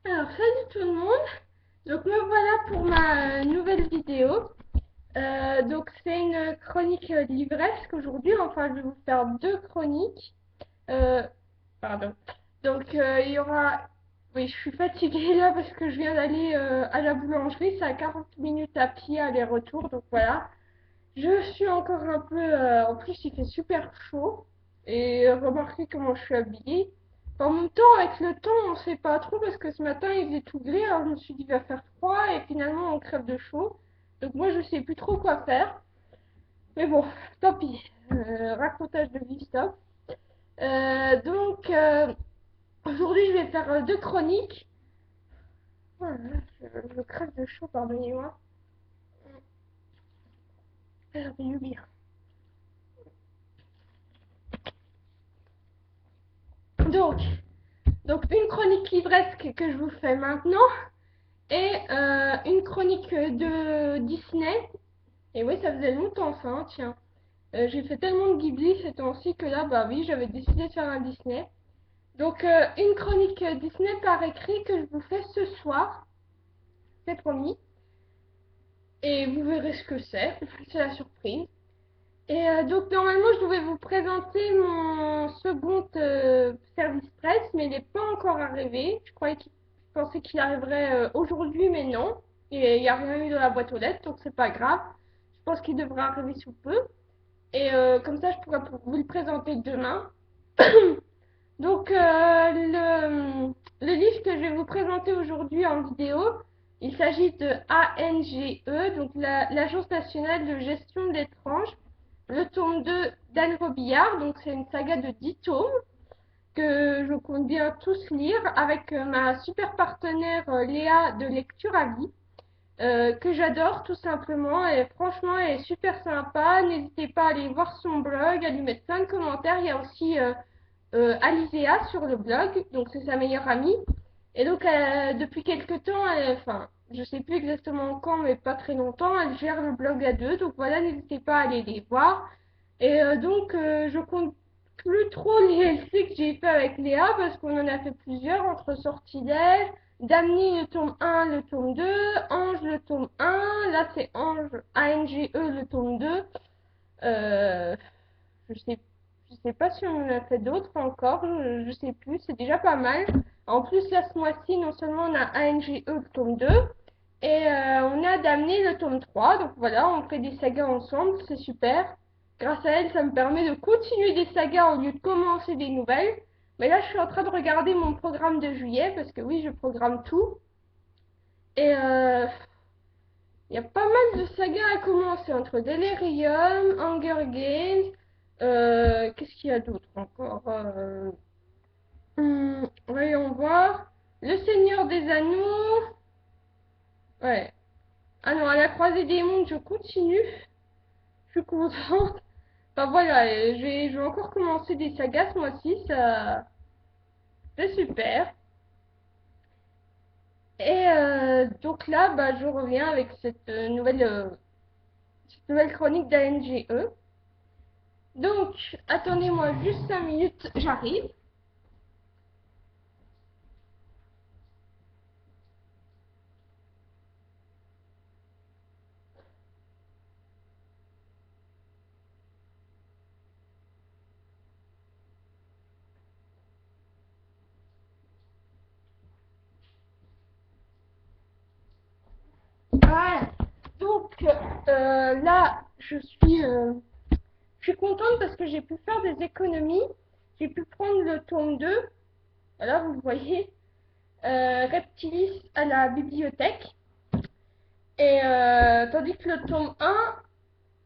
Alors, salut tout le monde. Donc, me voilà pour ma nouvelle vidéo. Donc, c'est une chronique livresque aujourd'hui. Enfin, je vais vous faire deux chroniques. Euh, Pardon. Donc, il y aura. Oui, je suis fatiguée là parce que je viens d'aller à la boulangerie. C'est à 40 minutes à pied aller-retour. Donc, voilà. Je suis encore un peu. En plus, il fait super chaud. Et remarquez comment je suis habillée. En même temps, avec le temps, on sait pas trop parce que ce matin il faisait tout gris. Alors je me suis dit, il va faire froid et finalement on crève de chaud. Donc moi, je sais plus trop quoi faire. Mais bon, tant pis. Racontage de vie, stop. Donc, aujourd'hui, je vais faire deux chroniques. Oh là là, je crève de chaud, pardonnez-moi. J'avais eu bien. Donc, donc, une chronique livresque que je vous fais maintenant et une chronique de Disney. Et oui, ça faisait longtemps ça, hein, tiens. J'ai fait tellement de Ghibli ces temps-ci que là, bah oui, j'avais décidé de faire un Disney. Donc, une chronique Disney par écrit que je vous fais ce soir, c'est promis. Et vous verrez ce que c'est. C'est la surprise. Et donc, normalement, je devais vous présenter mon second service presse, mais il n'est pas encore arrivé. Je pensais qu'il arriverait aujourd'hui, mais non. Et il n'y a rien eu dans la boîte aux lettres, donc c'est pas grave. Je pense qu'il devrait arriver sous peu. Et comme ça, je pourrais vous le présenter demain. Donc, le livre que je vais vous présenter aujourd'hui en vidéo, il s'agit de ANGE, donc l'Agence nationale de gestion de l'étrange, le tome 2 d'Anne Robillard, donc c'est une saga de 10 tomes que je compte bien tous lire avec ma super partenaire Léa de Lecture à vie. Que j'adore tout simplement et franchement elle est super sympa. N'hésitez pas à aller voir son blog, à lui mettre plein de commentaires. Il y a aussi Alizéa sur le blog, donc c'est sa meilleure amie. Et donc depuis quelques temps, enfin je sais plus exactement quand, mais pas très longtemps, elle gère le blog à deux. Donc voilà, n'hésitez pas à aller les voir. Et je compte plus trop les LC que j'ai fait avec Léa parce qu'on en a fait plusieurs entre Sortilèges, Damni le tome 1, le tome 2, Ange le tome 1, là c'est Ange, A-N-G-E le tome 2. Euh, je sais, je sais pas si on en a fait d'autres encore, je sais plus, c'est déjà pas mal. En plus, là ce mois-ci, non seulement on a A-N-G-E le tome 2, et on a Damni le tome 3, donc voilà, on fait des sagas ensemble, c'est super. Grâce à elle, ça me permet de continuer des sagas au lieu de commencer des nouvelles. Mais là, je suis en train de regarder mon programme de juillet, parce que oui, je programme tout. Et il y a pas mal de sagas à commencer entre Delirium, Hunger Games. Qu'est-ce qu'il y a d'autre encore voyons voir. Le Seigneur des Anneaux. Ouais. Alors, à la croisée des mondes, je continue. Je suis contente. Enfin voilà, je vais encore commencer des sagas ce mois-ci. Ça, c'est super. Et donc là, bah, je reviens avec cette nouvelle chronique d'ANGE. Donc, attendez-moi juste 5 minutes, j'arrive. Voilà. Donc là, je suis contente parce que j'ai pu faire des économies. J'ai pu prendre le tome 2. Voilà, vous le voyez. Reptilis à la bibliothèque. Et tandis que le tome 1,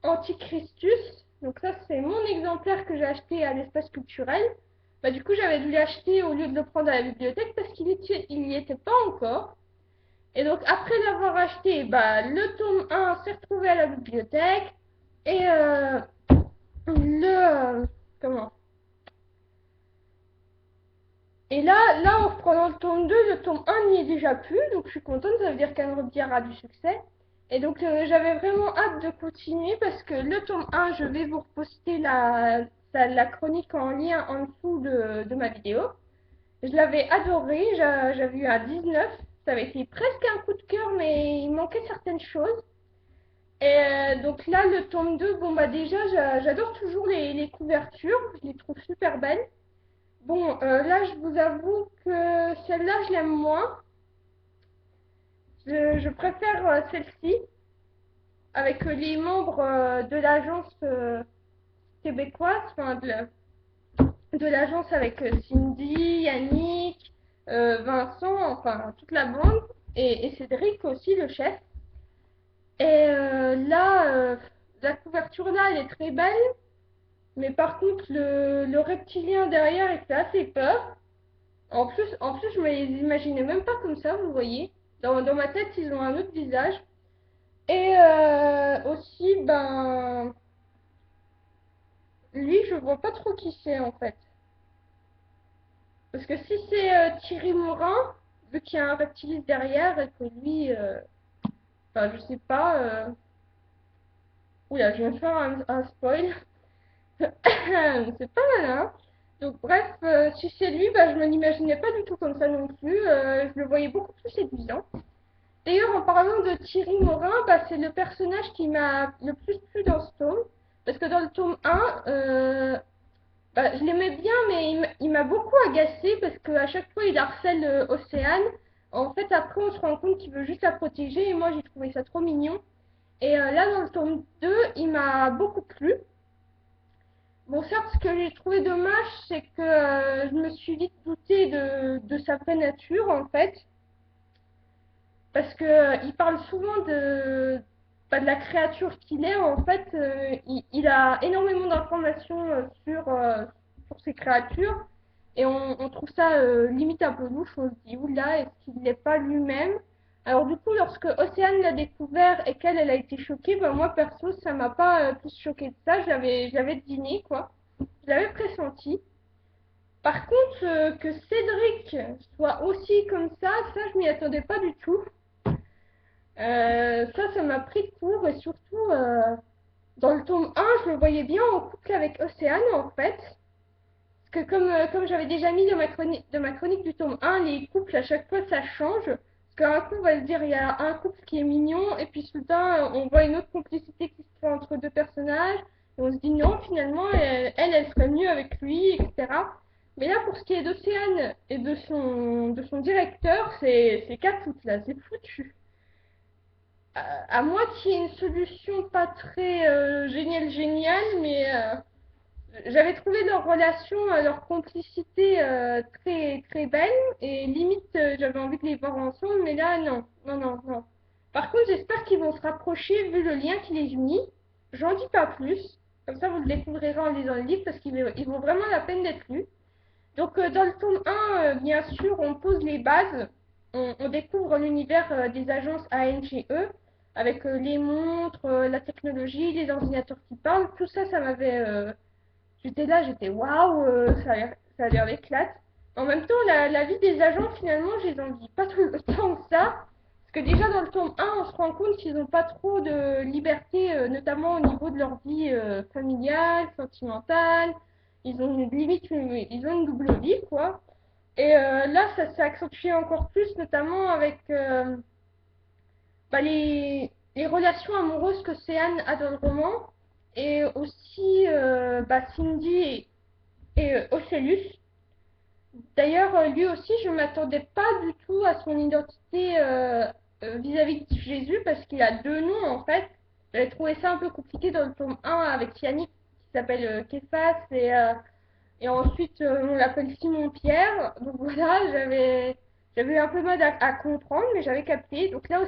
Antichristus, donc ça c'est mon exemplaire que j'ai acheté à l'espace culturel. Bah, du coup, j'avais dû l'acheter au lieu de le prendre à la bibliothèque parce il n'y était pas encore. Et donc, après l'avoir acheté, bah, le tome 1 s'est retrouvé à la bibliothèque. Et le. Comment Et là, en reprenant le tome 2, le tome 1 n'y est déjà plus. Donc, je suis contente, ça veut dire qu'Anne Robillard a du succès. Et donc, j'avais vraiment hâte de continuer parce que le tome 1, je vais vous reposter la chronique en lien en dessous de ma vidéo. Je l'avais adoré, j'avais eu à 19. Ça avait été presque un coup de cœur, mais il manquait certaines choses. Et donc là, le tome 2, bon bah déjà, j'adore toujours les couvertures, je les trouve super belles. Bon, là, je vous avoue que celle-là, je l'aime moins. Je préfère celle-ci, avec les membres de l'agence québécoise, enfin de l'agence avec Cindy, Yannick, Vincent, enfin toute la bande, et Cédric aussi, le chef. Et là, la couverture là, elle est très belle, mais par contre, le reptilien derrière, il fait assez peur. En plus, je me les imaginais même pas comme ça, vous voyez. Dans ma tête, ils ont un autre visage. Et aussi, ben, lui, je vois pas trop qui c'est en fait. Parce que si c'est Thierry Morin, vu qu'il y a un reptiliste derrière et que lui, enfin, je sais pas. Oula, je viens de faire un spoil. C'est pas malin. Donc, bref, si c'est lui, bah, je me l'imaginais pas du tout comme ça non plus. Je le voyais beaucoup plus séduisant. D'ailleurs, en parlant de Thierry Morin, bah, c'est le personnage qui m'a le plus plu dans ce tome. Parce que dans le tome 1, bah, je l'aimais bien, mais il m'a beaucoup agacé parce qu'à chaque fois, il harcèle Océane. En fait, après, on se rend compte qu'il veut juste la protéger et moi, j'ai trouvé ça trop mignon. Et là, dans le tome 2, il m'a beaucoup plu. Bon, certes, ce que j'ai trouvé dommage, c'est que je me suis vite doutée de sa vraie nature, en fait. Parce que il parle souvent pas de la créature qu'il est. En fait, il a énormément d'informations sur ces créatures. Et on trouve ça limite un peu louche. On se dit, oula, est-ce qu'il n'est pas lui-même? Alors du coup, lorsque Océane l'a découvert et qu'elle, elle a été choquée, ben moi perso, ça m'a pas plus choquée que ça. Je l'avais deviné, quoi. Je l'avais pressenti. Par contre, que Cédric soit aussi comme ça, je m'y attendais pas du tout. Ça m'a pris de court et surtout, dans le tome 1, je le voyais bien en couple avec Océane en fait. Parce que comme j'avais déjà mis de ma chronique du tome 1, les couples à chaque fois ça change. Parce qu'un coup on va se dire il y a un couple qui est mignon et puis soudain on voit une autre complicité qui se fait entre deux personnages. Et on se dit non, finalement elle serait mieux avec lui, etc. Mais là pour ce qui est d'Océane et de son directeur, c'est capoute là, c'est foutu. À moins qu'il y ait une solution pas très géniale, mais j'avais trouvé leur relation, leur complicité très très belle et limite j'avais envie de les voir ensemble, mais là non, non, non, non. Par contre, j'espère qu'ils vont se rapprocher vu le lien qui les unit. J'en dis pas plus, comme ça vous le découvrirez en lisant le livre parce qu'ils vaut vraiment la peine d'être lus. Donc dans le tome 1, bien sûr, on pose les bases. On découvre l'univers des agences ANGE avec les montres, la technologie, les ordinateurs qui parlent. Tout ça, ça m'avait... j'étais là, j'étais waouh, ça a l'air d'éclate. En même temps, la vie des agents, finalement, je les envie pas tout le temps que ça. Parce que déjà dans le tome 1, on se rend compte qu'ils n'ont pas trop de liberté, notamment au niveau de leur vie familiale, sentimentale. Ils ont ils ont une double vie, quoi. Et là, ça s'est accentué encore plus, notamment avec bah, les relations amoureuses que Céane a dans le roman. Et aussi bah, Cindy et Ocellus. D'ailleurs, lui aussi, je ne m'attendais pas du tout à son identité vis-à-vis de Jésus parce qu'il a deux noms en fait. J'avais trouvé ça un peu compliqué dans le tome 1 avec Yannick qui s'appelle Képhas et ensuite on l'appelle Simon-Pierre. Donc voilà, j'avais eu un peu mal à comprendre, mais j'avais capté. Donc là,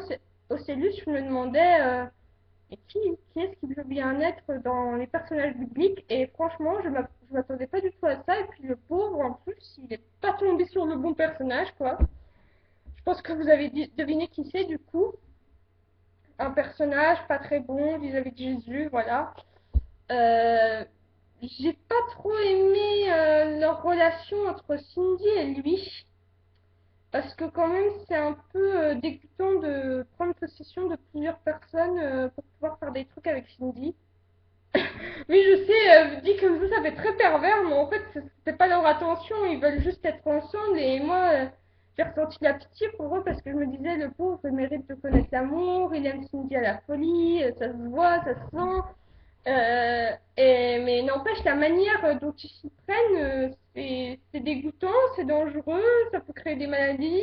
au Célus, je me demandais et qui est-ce qui veut bien être dans les personnages bibliques? Et franchement, je m'attendais pas du tout à ça. Et puis le pauvre, en plus, il est pas tombé sur le bon personnage, quoi. Je pense que vous avez deviné qui c'est, du coup. Un personnage pas très bon vis-à-vis de Jésus, voilà. Euh, j'ai pas trop aimé leur relation entre Cindy et lui. Parce que quand même, c'est un peu dégoûtant de prendre possession de plusieurs personnes pour pouvoir faire des trucs avec Cindy. Oui, je sais, dit comme ça fait très pervers, mais en fait, c'est pas leur attention, ils veulent juste être ensemble. Et moi, j'ai ressenti la pitié pour eux parce que je me disais, le pauvre, il mérite de connaître l'amour, il aime Cindy à la folie, ça se voit, ça se sent. Mais n'empêche, la manière dont ils s'y prennent, c'est dégoûtant, c'est dangereux, ça peut créer des maladies.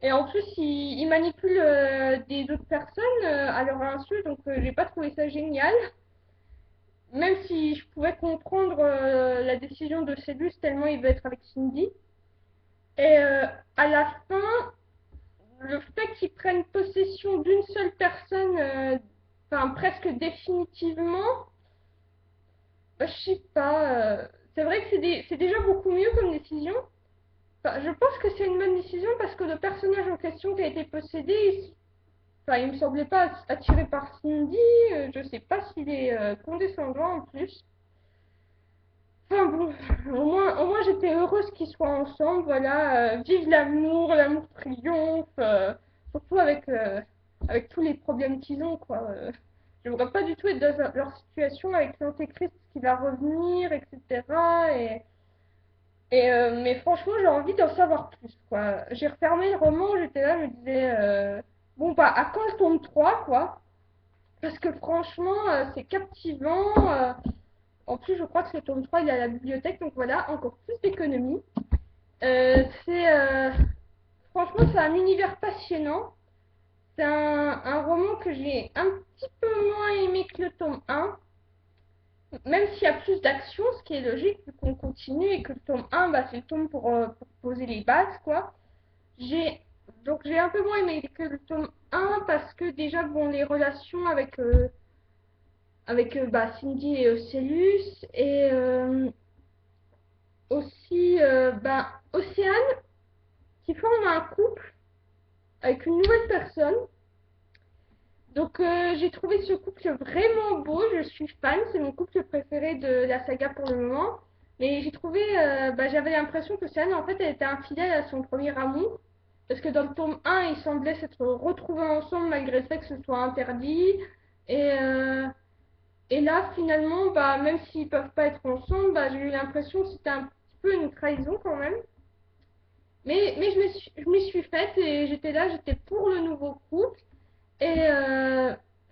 Et en plus, ils manipulent des autres personnes à leur insu, donc j'ai pas trouvé ça génial. Même si je pouvais comprendre la décision de Célus tellement il veut être avec Cindy. Et à la fin, le fait qu'ils prennent possession d'une seule personne, enfin presque définitivement, bah, je sais pas. C'est vrai que c'est déjà beaucoup mieux comme décision. Enfin, je pense que c'est une bonne décision parce que le personnage en question qui a été possédé, enfin, il me semblait pas attiré par Cindy. Je sais pas s'il est condescendant en plus. Enfin bon, au moins j'étais heureuse qu'ils soient ensemble, voilà, vive l'amour, l'amour triomphe, surtout avec tous les problèmes qu'ils ont, quoi. J'aimerais pas du tout être dans leur situation avec l'antéchrist qui va revenir, etc. Mais franchement, j'ai envie d'en savoir plus, quoi. J'ai refermé le roman, j'étais là, je me disais, bon, bah, à quand le tome 3 quoi? Parce que franchement, c'est captivant. En plus, je crois que ce tome 3 il est à la bibliothèque, donc voilà, encore plus d'économie. C'est franchement, c'est un univers passionnant. C'est un roman que j'ai un petit peu moins aimé que le tome 1, même s'il y a plus d'action, ce qui est logique vu qu'on continue et que le tome 1, bah, c'est le tome pour poser les bases, quoi. J'ai donc j'ai un peu moins aimé que le tome 1 parce que déjà, bon, les relations avec bah, Cindy et Ocellus et aussi bah, Océane qui forme un couple avec une nouvelle personne. Donc j'ai trouvé ce couple vraiment beau, je suis fan, c'est mon couple préféré de la saga pour le moment. Mais j'ai trouvé, bah, j'avais l'impression que Océane en fait elle était infidèle à son premier amour. Parce que dans le tome 1, ils semblaient s'être retrouvés ensemble malgré le fait que ce soit interdit. Et, euh, et là, finalement, bah, même s'ils peuvent pas être ensemble, bah, j'ai eu l'impression que c'était un petit peu une trahison quand même. Mais je m'y suis faite et j'étais là, j'étais pour le nouveau couple. Et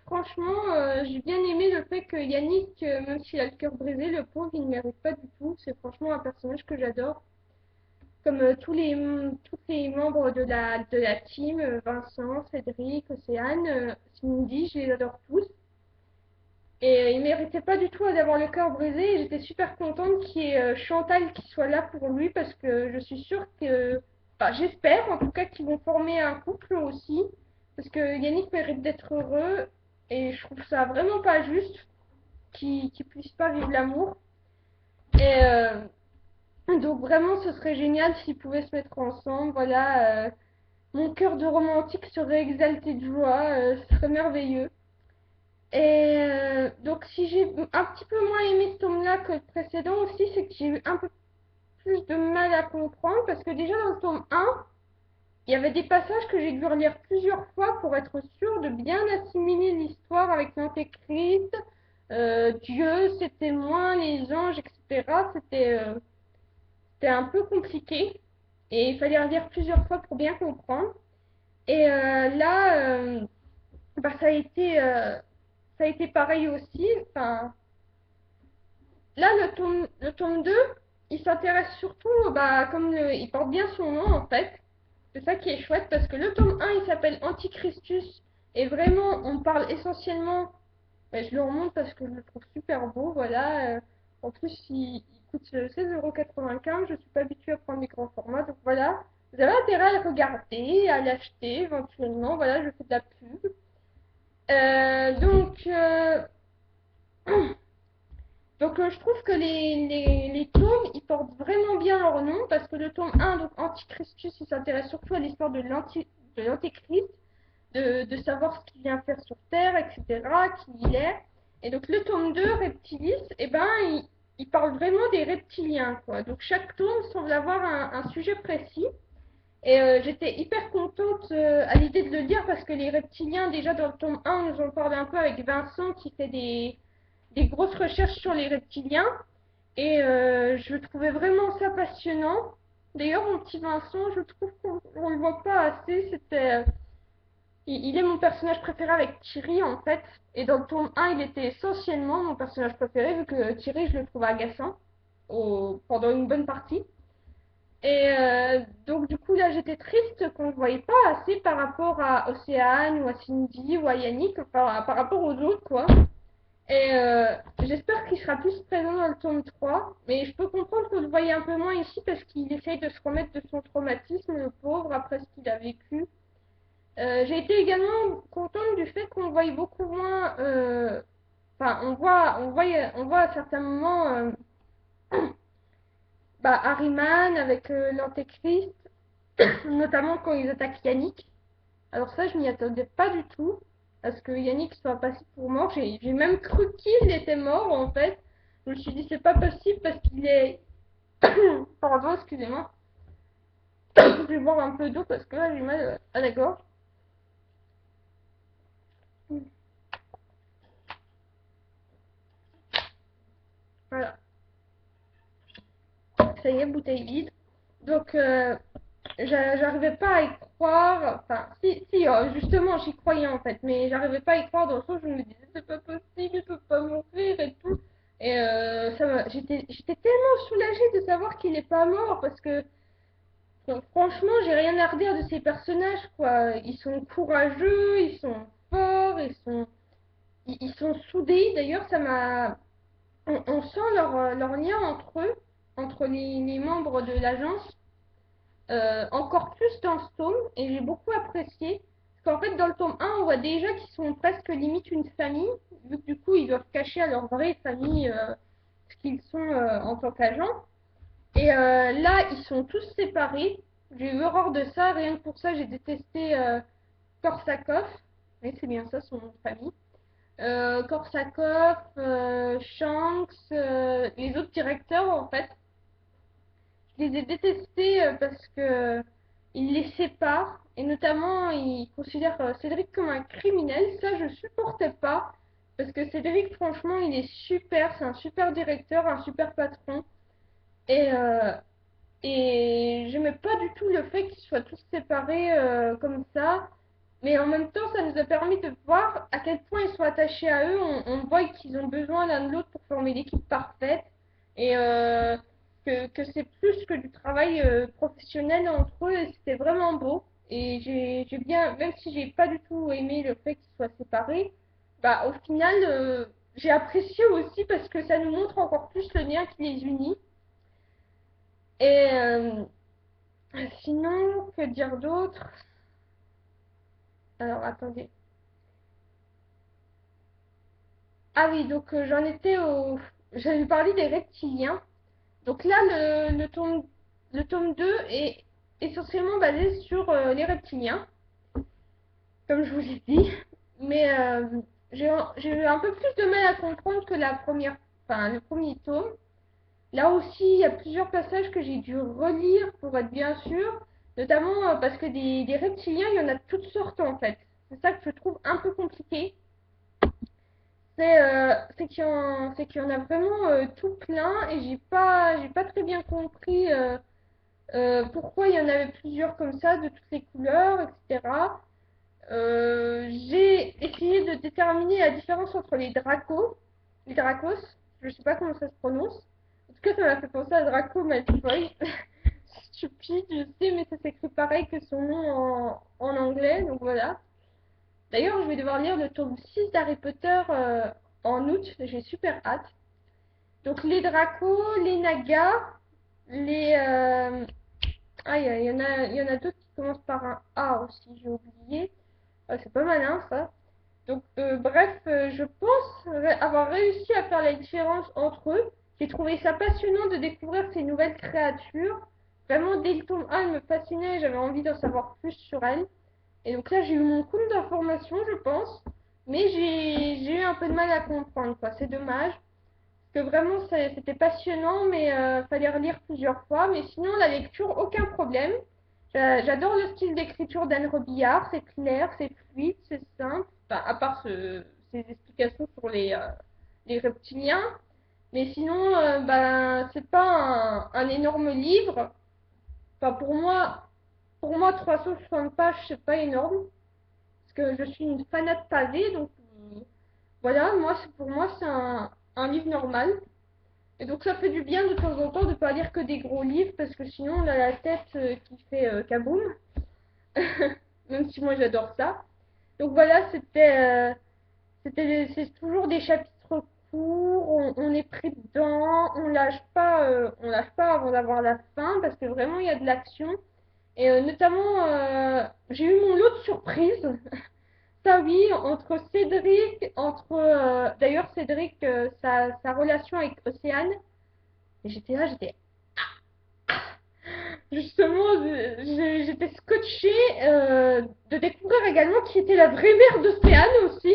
franchement, j'ai bien aimé le fait que Yannick, même s'il a le cœur brisé, le pauvre, il ne mérite pas du tout. C'est franchement un personnage que j'adore. Comme tous les membres de la team, Vincent, Cédric, Océane, Cindy, je les adore tous. Et il méritait pas du tout d'avoir le cœur brisé. Et j'étais super contente qu'il y ait Chantal qui soit là pour lui parce que je suis sûre que, enfin, j'espère en tout cas qu'ils vont former un couple aussi. Parce que Yannick mérite d'être heureux et je trouve ça vraiment pas juste qu'il puisse pas vivre l'amour. Et donc vraiment ce serait génial s'ils pouvaient se mettre ensemble. Voilà, mon cœur de romantique serait exalté de joie, ce serait merveilleux. Et donc, si j'ai un petit peu moins aimé ce tome-là que le précédent aussi, c'est que j'ai eu un peu plus de mal à comprendre parce que déjà dans le tome 1, il y avait des passages que j'ai dû relire plusieurs fois pour être sûre de bien assimiler l'histoire avec l'Antéchrist, Dieu, ses témoins, les anges, etc. C'était un peu compliqué et il fallait relire plusieurs fois pour bien comprendre. Et là, bah, ça a été pareil aussi. Enfin, là, le tome 2 il s'intéresse surtout, bah, il porte bien son nom en fait. C'est ça qui est chouette parce que le tome 1 il s'appelle Antichristus et vraiment on parle essentiellement, bah, je le remonte parce que je le trouve super beau, voilà. En plus, il coûte 16,95 €, je suis pas habituée à prendre des grands formats, donc voilà. Vous avez intérêt à le regarder, à l'acheter éventuellement, voilà, je fais de la pub. Donc, je trouve que les tomes, ils portent vraiment bien leur nom parce que le tome 1, donc Antichristus, il s'intéresse surtout à l'histoire de l'Antéchrist, de savoir ce qu'il vient faire sur Terre, etc., qui il est. Et donc le tome 2, Reptilis, eh ben, il parle vraiment des reptiliens, quoi. Donc chaque tome semble avoir un sujet précis. Et j'étais hyper contente à l'idée de le lire parce que les reptiliens, déjà dans le tome 1, on nous en parle un peu avec Vincent qui fait des grosses recherches sur les reptiliens et je trouvais vraiment ça passionnant. D'ailleurs, mon petit Vincent, je trouve qu'on le voit pas assez. Il est mon personnage préféré avec Thierry en fait. Et dans le tome 1, il était essentiellement mon personnage préféré vu que Thierry, je le trouve agaçant pendant une bonne partie. Et donc du coup là j'étais triste qu'on ne voyait pas assez par rapport à Océane ou à Cindy ou à Yannick par rapport aux autres quoi. Et j'espère qu'il sera plus présent dans le tome 3. Mais je peux comprendre que vous le voyez un peu moins ici parce qu'il essaye de se remettre de son traumatisme, le pauvre, après ce qu'il a vécu. J'ai été également contente du fait qu'on voyait beaucoup moins. Enfin, on voit à certains moments Harryman avec l'Antéchrist, notamment quand ils attaquent Yannick. Alors ça, je m'y attendais pas du tout, parce que Yannick soit passé pour mort. J'ai même cru qu'il était mort, en fait. Je me suis dit, c'est pas possible, parce qu'il est... Pardon, excusez-moi. Je vais boire un peu d'eau, parce que là, j'ai mal à la gorge. Voilà. Ça y est, bouteille vide. Donc, j'arrivais pas à y croire. Enfin, si, justement, j'y croyais en fait, mais j'arrivais pas à y croire dans le sens où je me disais, c'est pas possible, il peut pas mourir et tout. Et j'étais tellement soulagée de savoir qu'il est pas mort parce que, bon, franchement, j'ai rien à redire de ces personnages, quoi. Ils sont courageux, ils sont forts, ils sont soudés. D'ailleurs, on sent leur lien entre eux, entre les membres de l'agence. Encore plus dans ce tome, et j'ai beaucoup apprécié. Parce qu'en fait, dans le tome 1, on voit déjà qu'ils sont presque limite une famille, vu que du coup, ils doivent cacher à leur vraie famille ce qu'ils sont en tant qu'agents. Et là, ils sont tous séparés. J'ai eu horreur de ça, rien que pour ça, j'ai détesté Korsakov. Oui, c'est bien ça, son nom de famille. Korsakov, Shanks, les autres directeurs, en fait. Je les ai détestés parce que ils les séparent et notamment ils considèrent Cédric comme un criminel. Ça, je supportais pas parce que Cédric, franchement, il est super. C'est un super directeur, un super patron et j'aimais pas du tout le fait qu'ils soient tous séparés comme ça. Mais en même temps, ça nous a permis de voir à quel point ils sont attachés à eux. On voit qu'ils ont besoin l'un de l'autre pour former l'équipe parfaite. Et que c'est plus que du travail professionnel entre eux. Et c'était vraiment beau. Et j'ai bien, même si j'ai pas du tout aimé le fait qu'ils soient séparés, au final, j'ai apprécié aussi parce que ça nous montre encore plus le lien qui les unit. Et sinon, que dire d'autre? Alors, attendez. Ah oui, donc j'en étais au... J'avais parlé des reptiliens. Donc là, le tome 2 est essentiellement basé sur les reptiliens, comme je vous l'ai dit. Mais j'ai eu un peu plus de mal à comprendre que le premier tome. Là aussi, il y a plusieurs passages que j'ai dû relire pour être bien sûr, notamment parce que des reptiliens, il y en a de toutes sortes en fait. C'est ça que je trouve un peu compliqué. C'est qu'il y en a vraiment tout plein et j'ai pas très bien compris pourquoi il y en avait plusieurs comme ça, de toutes les couleurs, etc. J'ai essayé de déterminer la différence entre les Dracos, je sais pas comment ça se prononce. En tout cas, ça m'a fait penser à Draco Malfoy. Stupide, je sais, mais ça s'écrit pareil que son nom en anglais, donc voilà. D'ailleurs, je vais devoir lire le tome 6 d'Harry Potter en août, j'ai super hâte. Donc les Dracos, les Nagas, les... Ah, il y en a d'autres qui commencent par un A aussi, j'ai oublié. C'est pas malin ça. Donc bref, je pense avoir réussi à faire la différence entre eux. J'ai trouvé ça passionnant de découvrir ces nouvelles créatures. Vraiment, dès le tome 1, elles me fascinaient, j'avais envie d'en savoir plus sur elles. Et donc là, j'ai eu mon coup d'informations, je pense. Mais j'ai eu un peu de mal à comprendre, quoi. C'est dommage. Parce que vraiment, c'était passionnant, mais fallait relire plusieurs fois. Mais sinon, la lecture, aucun problème. J'adore le style d'écriture d'Anne Robillard. C'est clair, c'est fluide, c'est simple. Enfin, à part ses explications sur les reptiliens. Mais sinon, ben, c'est pas un énorme livre. Enfin, pour moi, 360 pages, c'est pas énorme. Parce que je suis une fanat pavée, donc voilà, pour moi, c'est un livre normal. Et donc, ça fait du bien de temps en temps de pas lire que des gros livres, parce que sinon, on a la tête qui fait kaboum. Même si moi, j'adore ça. Donc voilà, c'est toujours des chapitres courts, on est pris dedans, on lâche pas avant d'avoir la fin, parce que vraiment, il y a de l'action. Et notamment, j'ai eu mon lot de surprises. Ça oui, entre Cédric, d'ailleurs Cédric, sa relation avec Océane, et j'étais là, justement, j'étais scotchée de découvrir également qui était la vraie mère d'Océane aussi.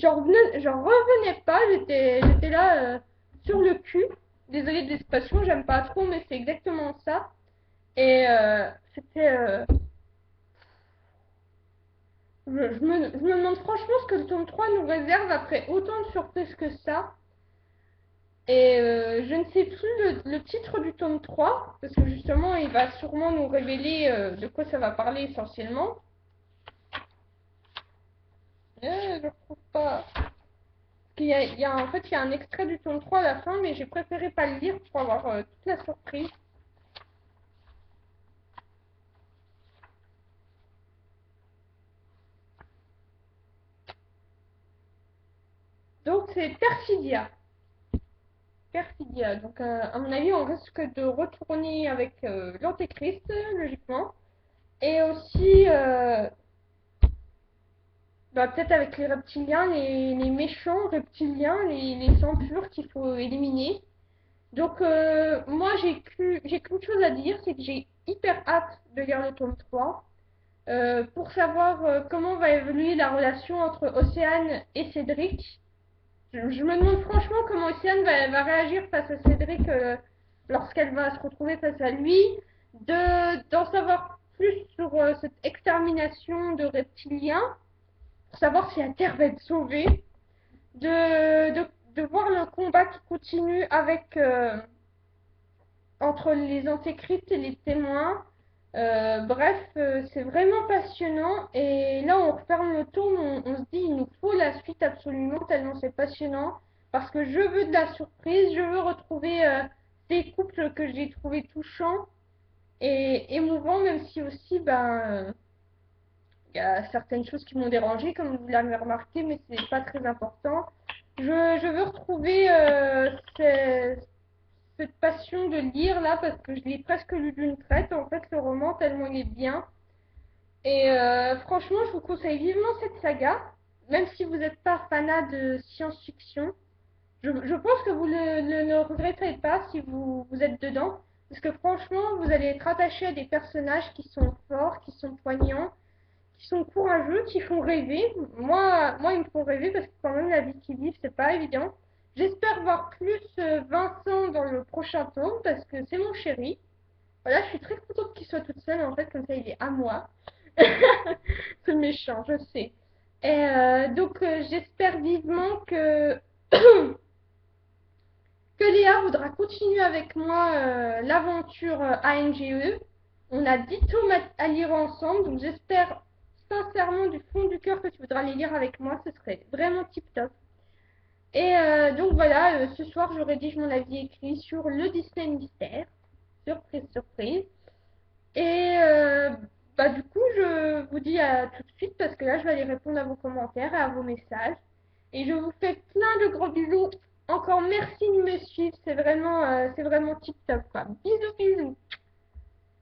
J'en revenais pas, j'étais là sur le cul. Désolée de l'expression, j'aime pas trop, mais c'est exactement ça. Et c'était. Je me demande franchement ce que le tome 3 nous réserve après autant de surprises que ça. Et je ne sais plus le titre du tome 3, parce que justement, il va sûrement nous révéler de quoi ça va parler essentiellement. Je trouve pas. En fait, il y a un extrait du tome 3 à la fin, mais j'ai préféré pas le lire pour avoir toute la surprise. Donc, c'est Perfidia. Perfidia. Donc, à mon avis, on risque de retourner avec l'Antéchrist, logiquement. Et aussi, bah, peut-être avec les reptiliens, les méchants reptiliens, les sangs purs qu'il faut éliminer. Donc, moi, j'ai qu'une chose à dire, c'est que j'ai hyper hâte de lire le tome 3 pour savoir comment va évoluer la relation entre Océane et Cédric. Je me demande franchement comment Océane va réagir face à Cédric lorsqu'elle va se retrouver face à lui, d'en savoir plus sur cette extermination de reptiliens, pour savoir si la Terre va être sauvée, de voir le combat qui continue avec entre les antéchrists et les témoins. Bref, c'est vraiment passionnant. Et là, on referme le tome, on se dit, il nous faut la suite absolument, tellement c'est passionnant. Parce que je veux de la surprise, je veux retrouver des couples que j'ai trouvés touchants et émouvants, même si aussi, ben, il y a certaines choses qui m'ont dérangé, comme vous l'avez remarqué, mais c'est pas très important. Je veux retrouver cette passion de lire là parce que je l'ai presque lu d'une traite en fait le roman tellement il est bien et franchement je vous conseille vivement cette saga même si vous n'êtes pas fanat de science-fiction. Je pense que vous ne le regretterez pas si vous êtes dedans parce que franchement vous allez être attaché à des personnages qui sont forts, qui sont poignants, qui sont courageux, qui font rêver. Moi, ils me font rêver parce que quand même la vie qu'ils vivent, c'est pas évident. J'espère voir plus Vincent dans le prochain tome parce que c'est mon chéri. Voilà, je suis très contente qu'il soit toute seule en fait, comme ça il est à moi. C'est méchant, je sais. Et donc j'espère vivement que que Léa voudra continuer avec moi l'aventure ANGE. On a 10 tomes à lire ensemble, donc j'espère sincèrement du fond du cœur que tu voudras les lire avec moi, ce serait vraiment tip top. Et donc voilà, ce soir je rédige mon avis écrit sur le Disney Mystère. Surprise, surprise. Et bah du coup je vous dis à tout de suite parce que là je vais aller répondre à vos commentaires et à vos messages. Et je vous fais plein de gros bisous. Encore merci de me suivre, c'est vraiment tip top quoi. Bisous bisous.